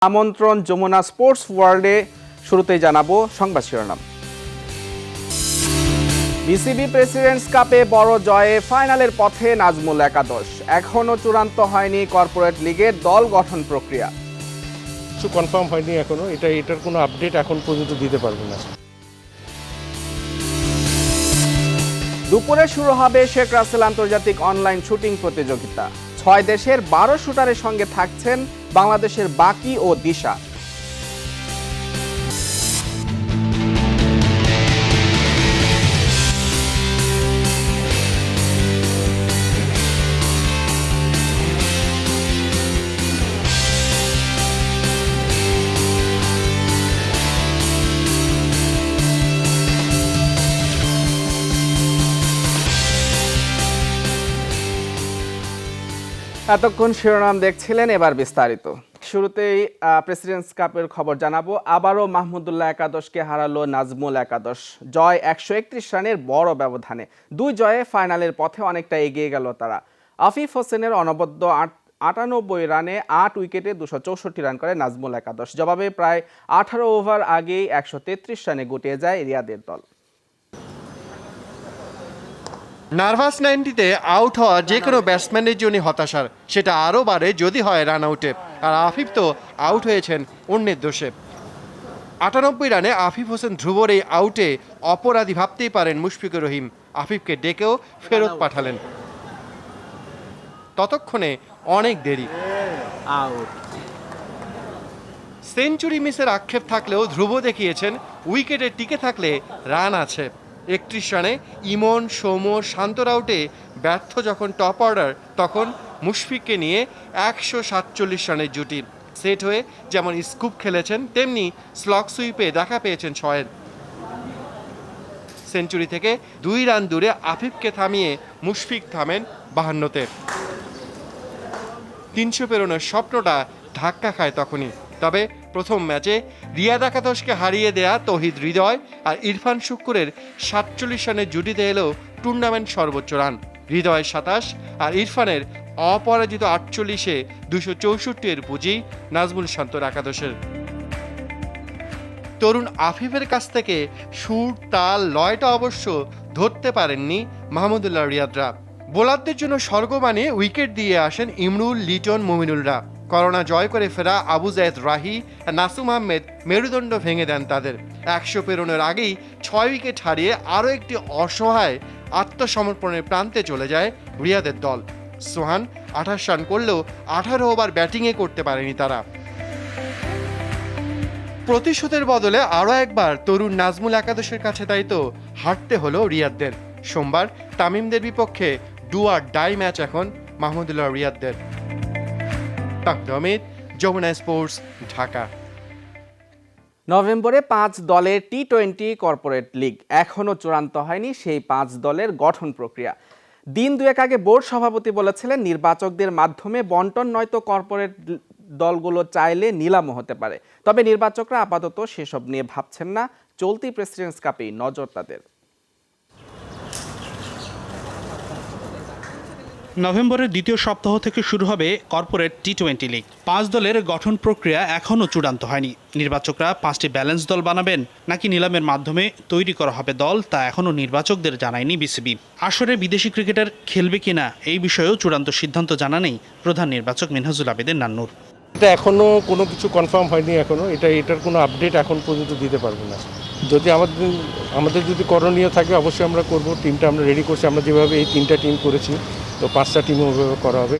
আমন্ত্রণ যমুনা স্পোর্টস ওয়ার্ল্ডে। শুরুতেই জানাবো সংবাদ শিরোনাম। বিসিবি প্রেসিডেন্টস কাপে বড় জয়ে ফাইনালের পথে নাজমুল একাদশ। এখনো চূড়ান্ত হয়নি কর্পোরেট লিগের দল গঠন প্রক্রিয়া। কিছু কনফার্ম হয়নি এখনো, এটার কোনো আপডেট এখন পর্যন্ত দিতে পারবো না। দুপুরে শুরু হবে শেখ রাসেল আন্তর্জাতিক অনলাইন শুটিং প্রতিযোগিতা। 6 দেশের 12 শুটারের সঙ্গে থাকছেন বাংলাদেশের বাকি ও দিশা। এতক্ষণ শিরোনাম দেখছিলেন, এবার বিস্তারিত। শুরুতেই প্রেসিডেন্টস কাপের খবর জানাবো। আবারও মাহমুদুল্লাহ একাদশকে হারালো নাজমুল একাদশ। জয় 131 রানের বড় ব্যবধানে। 2 জয়ে ফাইনালের পথে অনেকটা এগিয়ে গেল তারা। আফিফ হোসেনের অনবদ্য 98 রানে 8 উইকেটে 264 রান করে নাজমুল একাদশ। জবাবে প্রায় 18 ওভার আগেই 133 রানে গুটিয়ে যায় রিয়াদের দল। নার্ভাস 90-তে আউট হওয়া যে কোনো ব্যাটসম্যানের জন্য হতাশার, সেটা আরও বাড়ে যদি হয় রান আউটে। আর আফিফ তো আউট হয়েছেন অন্যের দোষে। 98 রানে আফিফ হোসেন ধ্রুবর এই আউটে অপরাধী ভাবতেই পারেন মুশফিকুর রহিম। আফিফকে ডেকেও ফেরত পাঠালেন। ততক্ষণে অনেক দেরি। সেঞ্চুরি মিসের আক্ষেপ থাকলেও ধ্রুব দেখিয়েছেন উইকেটে টিকে থাকলে রান আছে। 31 রানে ইমন, সৌম্য, শান্তর আউটে ব্যর্থ যখন টপ অর্ডার, তখন মুশফিককে নিয়ে 147 রানের জুটি। সেট হয়ে যেমন স্কুপ খেলেছেন, তেমনি স্লগ সুইপে দেখা পেয়েছেন শোয়েব। সেঞ্চুরি থেকে 2 রান দূরে আফিফকে থামিয়ে মুশফিক থামেন 52-তে। 300 পেরোনোর স্বপ্নটা ধাক্কা খায় তখনই। তবে প্রথম ম্যাচে রিয়াদ একাদশকে হারিয়ে দেয়া তৌহিদ হৃদয় আর ইরফান শুক্কুরের 47 রানের জুটিতে এলো টুর্নামেন্ট সর্বোচ্চ রান। হৃদয়ের 27 আর ইরফানের অপরাজিত 48-এ 264 পুঁজি নাজমুল শান্তর একাদশের। তরুণ আফিফের কাছ থেকে সুর, তাল, লয়টা অবশ্য ধরতে পারেননি মাহমুদুল্লাহ রিয়াদরা। বোলারদের জন্য স্বর্গ বানিয়ে উইকেট দিয়ে আসেন ইমরুল, লিটন, মুমিনুলরা। করোনা জয় করে ফেরা আবু জায়েদ রাহি আর নাসুম আহমেদ মেরুদণ্ড ভেঙে দেন তাদের। 100 পেরোনোর আগেই 6 উইকেট হারিয়ে আরও একটি অসহায় আত্মসমর্পণের প্রান্তে চলে যায় রিয়াদের দল। সোহান 28 রান করলেও 18 ওভার ব্যাটিংয়ে করতে পারেনি তারা। প্রতিশোধের বদলে আরও একবার তরুণ নাজমুল একাদশের কাছে তাই তো হারতে হলো রিয়াদদের। সোমবার তামিমদের বিপক্ষে ডু আর ডাই ম্যাচ এখন মাহমুদুল্লাহ রিয়াদদের। যমুনা স্পোর্টস, ঢাকা। নভেম্বরে 5 দলের টি-20 কর্পোরেট লিগ। এখনো চূড়ান্ত হয়নি সেই 5 দলের গঠন প্রক্রিয়া। দিন দুয়েক আগে বোর্ড সভাপতি বলেছিলেন, নির্বাচকদের মাধ্যমে বন্টন নয়তো কর্পোরেট দলগুলো চাইলে নিলামও হতে পারে। তবে নির্বাচকরা আপাতত সেসব নিয়ে ভাবছেন না। চলতি প্রেসিডেন্টস কাপেই নজর তাদের। নভেম্বরের দ্বিতীয় সপ্তাহ থেকে শুরু হবে কর্পোরেট টি-20 লিগ। 5 দলের গঠন প্রক্রিয়া এখনও চূড়ান্ত হয়নি। নির্বাচকরা 5টি ব্যালেন্স দল বানাবেন নাকি নিলামের মাধ্যমে তৈরি করা হবে দল, তা এখনও নির্বাচকদের জানায়নি বিসিবি। আসরে বিদেশি ক্রিকেটার খেলবে কিনা এই বিষয়েও চূড়ান্ত সিদ্ধান্ত জানা নেই প্রধান নির্বাচক মিনহাজুল আবেদিন নান্নুর। এটা এখনো কোনো কিছু কনফার্ম হয়নি এখনো, এটার কোনো আপডেট এখন পর্যন্ত দিতে পারবো না। যদি আমাদের যদি করণীয় থাকে অবশ্যই আমরা করব। টিমটা আমরা রেডি করছি, আমরা যেভাবে এই 3টা টিম করেছি, তো 5টা টিমও ওইভাবে করা হবে।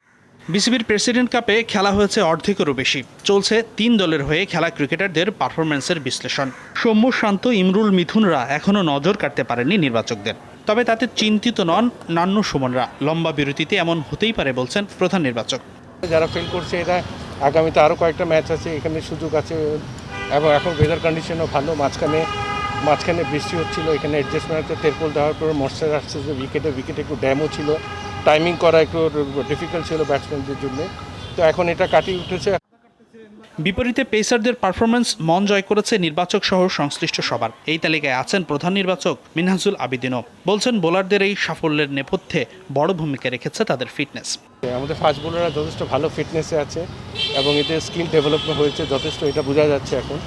বিসিবির প্রেসিডেন্ট কাপে খেলা হয়েছে অর্ধেকেরও বেশি। চলছে 3 দলের হয়ে খেলা ক্রিকেটারদের পারফরম্যান্সের বিশ্লেষণ। সৌম্য, শান্ত, ইমরুল, মিথুনরা এখনও নজর কাটতে পারেননি নির্বাচকদের। তবে তাতে চিন্তিত নন নান্নু, সুমনরা। লম্বা বিরতিতে এমন হতেই পারে বলছেন প্রধান নির্বাচক। যারা ফেল করছে এরা আগামীতে আরও কয়েকটা ম্যাচ আছে, এখানে সুযোগ আছে। এবং এখন ওয়েদার কন্ডিশনও ভালো। মাঝখানে বৃষ্টি হচ্ছিল, এখানে অ্যাডজাস্টমেন্টে তেরপোল দেওয়ার পর ময়েশ্চার আসছে, যে উইকেটে একটু ড্যামও ছিল, টাইমিং করা একটু ডিফিকাল্ট ছিল ব্যাটসম্যানদের জন্য। তো এখন এটা কাটিয়ে উঠেছে। বিপরীতে পেসারদের পারফরম্যান্স মন জয় করেছে নির্বাচক সহ সংশ্লিষ্ট সবার। এই তালিকায় আছেন প্রধান নির্বাচক মিনহাজুল আবিদিনও। বলছেন বোলারদের এই সাফল্যের নেপথ্যে বড় ভূমিকা রেখেছে তাদের ফিটনেস। আমাদের ফাস্ট বোলাররা যথেষ্ট ভালো ফিটনেসে আছে এবং এতে স্কিল ডেভেলপমেন্ট হয়েছে যথেষ্ট, এটা বোঝা যাচ্ছে এখন,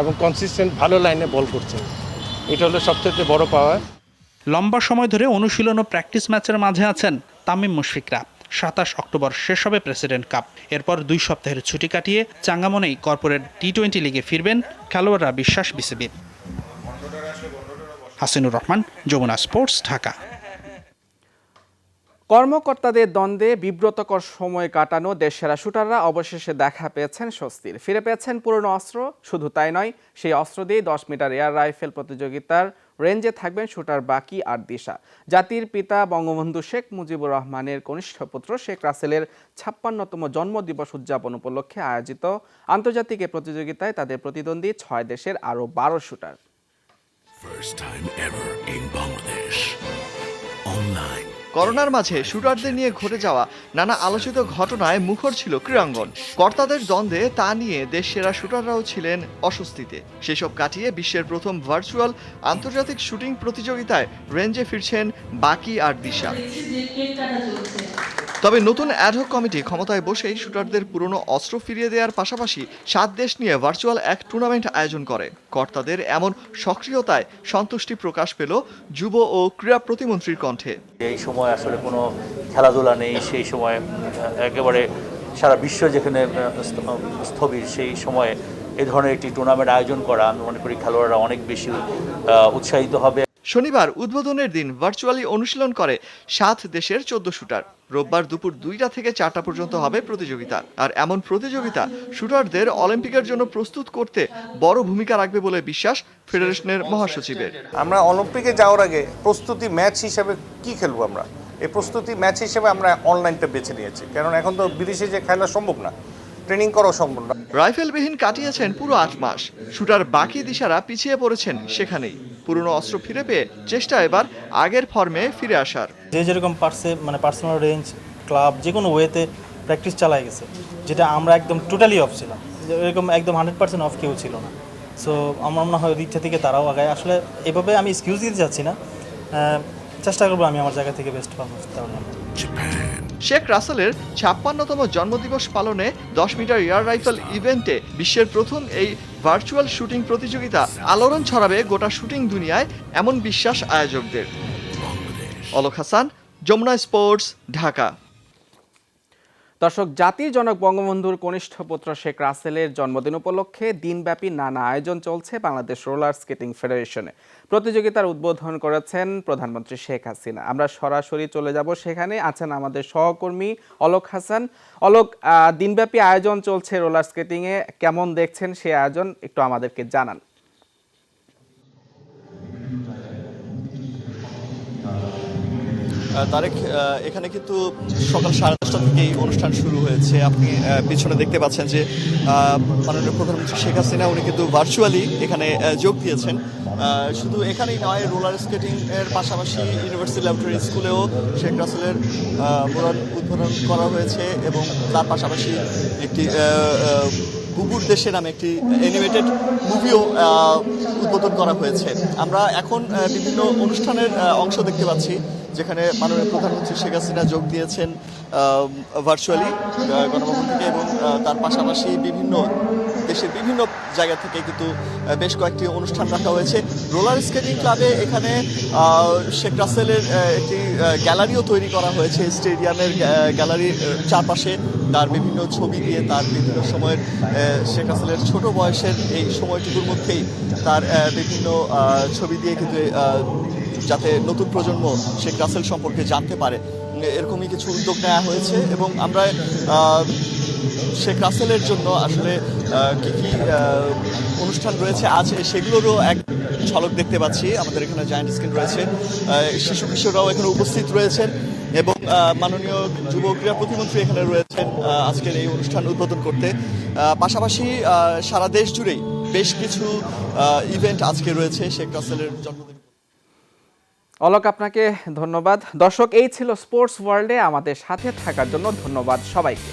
এবং কনসিস্টেন্ট ভালো লাইনে বল করছে। এটা হলো সবচেয়ে বড় পাওয়া। লম্বা সময় ধরে অনুশীলন ও প্র্যাকটিস ম্যাচের মাঝে আছেন তামিম মুশফিকরা। 27 অক্টোবর শেষ হবে প্রেসিডেন্ট কাপ। এরপর 2 সপ্তাহের ছুটি কাটিয়ে চাঙ্গামনেই কর্পোরেট টি-20 লিগে ফিরবেন খেলোয়াড়রা, বিশ্বাস বিসিবির। হাসিনুর রহমান, যমুনা স্পোর্টস, ঢাকা। কর্মকর্তাদের দ্বন্দ্বে বিব্রতকর সময় কাটানো দেশসেরা শুটাররা অবশেষে দেখা পেয়েছেন স্বস্তির। ফিরে পেয়েছেন পুরনো অস্ত্র। শুধু তাই নয়, সেই অস্ত্র দিয়ে 10 মিটার এয়ার রাইফেল প্রতিযোগিতার রেঞ্জে থাকবেন শুটার বাকি আর দিশা। জাতির পিতা বঙ্গবন্ধু শেখ মুজিবুর রহমানের কনিষ্ঠ পুত্র শেখ রাসেলের 56তম জন্মদিবস উদযাপন উপলক্ষে আয়োজিত আন্তর্জাতিক এ প্রতিযোগিতায় তাদের প্রতিদ্বন্দ্বী 6 দেশের আরও 12 শুটার। করোনার মাঝে শুটারদের নিয়ে ঘটে যাওয়া নানা আলোচিত ঘটনায় মুখর ছিল ক্রীড়াঙ্গন। কর্তাদের দ্বন্দ্বে তা নিয়ে দেশ সেরা শুটাররাও ছিলেন অস্বস্তিতে। সেসব কাটিয়ে বিশ্বের প্রথম ভার্চুয়াল আন্তর্জাতিক শুটিং প্রতিযোগিতায় রেঞ্জে ফিরছেন বাকি আর দিশা। তবে নতুন অ্যাডহক কমিটি ক্ষমতায় বসেই শুটারদের পুরনো অস্ত্র ফিরিয়ে দেওয়ার পাশাপাশি 7 দেশ নিয়ে ভার্চুয়াল এক টুর্নামেন্ট আয়োজন করে। কর্তাদের এমন সক্রিয়তায় সন্তুষ্টি প্রকাশ পেল যুব ও ক্রীড়া প্রতিমন্ত্রীর কণ্ঠে। এই সময় আসলে কোনো খেলাধুলা নেই, সেই সময় একেবারে সারা বিশ্ব যেখানে স্থবির, সেই সময়ে এই ধরনের একটি টুর্নামেন্ট আয়োজন করা, আমি মনে করি খেলোয়াড়রা অনেক বেশি উৎসাহিত হবে। শনিবার উদ্বোধনের দিন ভার্চুয়ালি অনুশীলন করে 7 দেশের 14 শুটার। রোববার দুপুর 2টা থেকে 4টা পর্যন্ত হবে প্রতিযোগিতা। আর এমন প্রতিযোগিতা শুটারদের অলিম্পিকের জন্য প্রস্তুত করতে বড় ভূমিকা রাখবে বলে বিশ্বাস ফেডারেশনের মহাসচিবের। আমরা অলিম্পিকে যাওয়ার আগে প্রস্তুতি ম্যাচ হিসেবে কি খেলবো, আমরা এই প্রস্তুতি ম্যাচ হিসেবে আমরা অনলাইনটা বেছে নিয়েছি, কারণ এখন তো বিদেশে যে খেলা সম্ভব না, ট্রেনিং করাও সম্ভব না। রাইফেলবিহীন কাটিয়েছেন পুরো 8 মাস। শুটার বাকি দিশারা পিছিয়ে পড়েছেন সেখানেই। পুরনো অস্ত্র ফিরে পেয়ে চেষ্টা এবার আগের ফর্মে ফিরে আসার। যে যেরকম পারছে, মানে পার্সোনাল রেঞ্জ, ক্লাব, যে কোনো ওয়েতে প্র্যাকটিস চালাই গেছে, যেটা আমরা একদম টোটালি অফ ছিলাম। এরকম একদম 100% অফ কেউ ছিল না। সো আমার মনে হয় ইচ্ছা থেকে তারাও আগায়। আসলে এভাবে আমি এক্সকিউজ দিতে যাচ্ছি না, চেষ্টা করবো আমি আমার জায়গা থেকে বেস্ট পারফরম্যান্স দেওয়ার জন্য। শেখ রাসেলের 56তম জন্মদিবস পালনে 10 মিটার এয়ার রাইফেল ইভেন্টে বিশ্বের প্রথম এই ভার্চুয়াল শুটিং প্রতিযোগিতা আলোড়ন ছড়াবে গোটা শুটিং দুনিয়ায়, এমন বিশ্বাস আয়োজকদের। অলক হাসান, যমুনা স্পোর্টস, ঢাকা। দর্শক, জাতির জনক বঙ্গবন্ধুর কনিষ্ঠ পুত্র শেখ রাসেলের জন্মদিন উপলক্ষে দিনব্যাপী নানা আয়োজন চলছে বাংলাদেশ রোলার স্কেটিং ফেডারেশনে। প্রতিযোগিতার উদ্বোধন করেছেন প্রধানমন্ত্রী শেখ হাসিনা। আমরা সরাসরি চলে যাব সেখানে। আছেন আমাদের সহকর্মী অলক হাসান। অলক, দিনব্যাপী আয়োজন চলছে রোলার স্কেটিংয়ে, কেমন দেখছেন সেই আয়োজন একটু আমাদেরকে জানান। তারেক, এখানে কিন্তু সকাল 10:30 থেকেই অনুষ্ঠান শুরু হয়েছে। আপনি পিছনে দেখতে পাচ্ছেন যে মাননীয় প্রধানমন্ত্রী শেখ হাসিনা উনি কিন্তু ভার্চুয়ালি এখানে যোগ দিয়েছেন। শুধু এখানেই নয়, রোলার স্কেটিং এর পাশাপাশি ইউনিভার্সিটি ল্যাবরেটরি স্কুলেও শেখ রাসেলের উদ্বোধন করা হয়েছে এবং তার পাশাপাশি একটি বুবুর দেশে নামে একটি অ্যানিমেটেড মুভিও উদ্বোধন করা হয়েছে। আমরা এখন বিভিন্ন অনুষ্ঠানের অংশ দেখতে পাচ্ছি, যেখানে মাননীয় প্রধানমন্ত্রী শেখ হাসিনা যোগ দিয়েছেন ভার্চুয়ালি গণভবন থেকে, এবং তার পাশাপাশি বিভিন্ন দেশের বিভিন্ন জায়গা থেকে কিন্তু বেশ কয়েকটি অনুষ্ঠান রাখা হয়েছে। রোলার স্কেটিং ক্লাবে এখানে শেখ রাসেলের একটি গ্যালারিও তৈরি করা হয়েছে। স্টেডিয়ামের গ্যালারির চারপাশে তার বিভিন্ন ছবি দিয়ে, তার বিভিন্ন সময়ের শেখ রাসেলের ছোট বয়সের এই সময়টুকুর মধ্যেই তার বিভিন্ন ছবি দিয়ে কিন্তু যাতে নতুন প্রজন্ম শেখ রাসেল সম্পর্কে জানতে পারে, এরকমই কিছু উদ্যোগ নেওয়া হয়েছে। এবং আমরা শেখ রাসেলের জন্য আসলে কি কি অনুষ্ঠান রয়েছে আজ সেগুলোরও এক ঝলক দেখতে পাচ্ছি। আমাদের এখানে জায়ান্ট স্ক্রিন রয়েছে, শিশু কিশোররাও এখানে উপস্থিত রয়েছেন এবং মাননীয় যুব ক্রীড়া প্রতিমন্ত্রী এখানে রয়েছেন আজকের এই অনুষ্ঠান উদ্বোধন করতে। পাশাপাশি সারা দেশ জুড়েই বেশ কিছু ইভেন্ট আজকে রয়েছে শেখ রাসেলের জন্মদিন। অলক, আপনাকে ধন্যবাদ। দর্শক, এই ছিল স্পোর্টস ওয়ার্ল্ডে আমাদের সাথে থাকার জন্য ধন্যবাদ সবাইকে।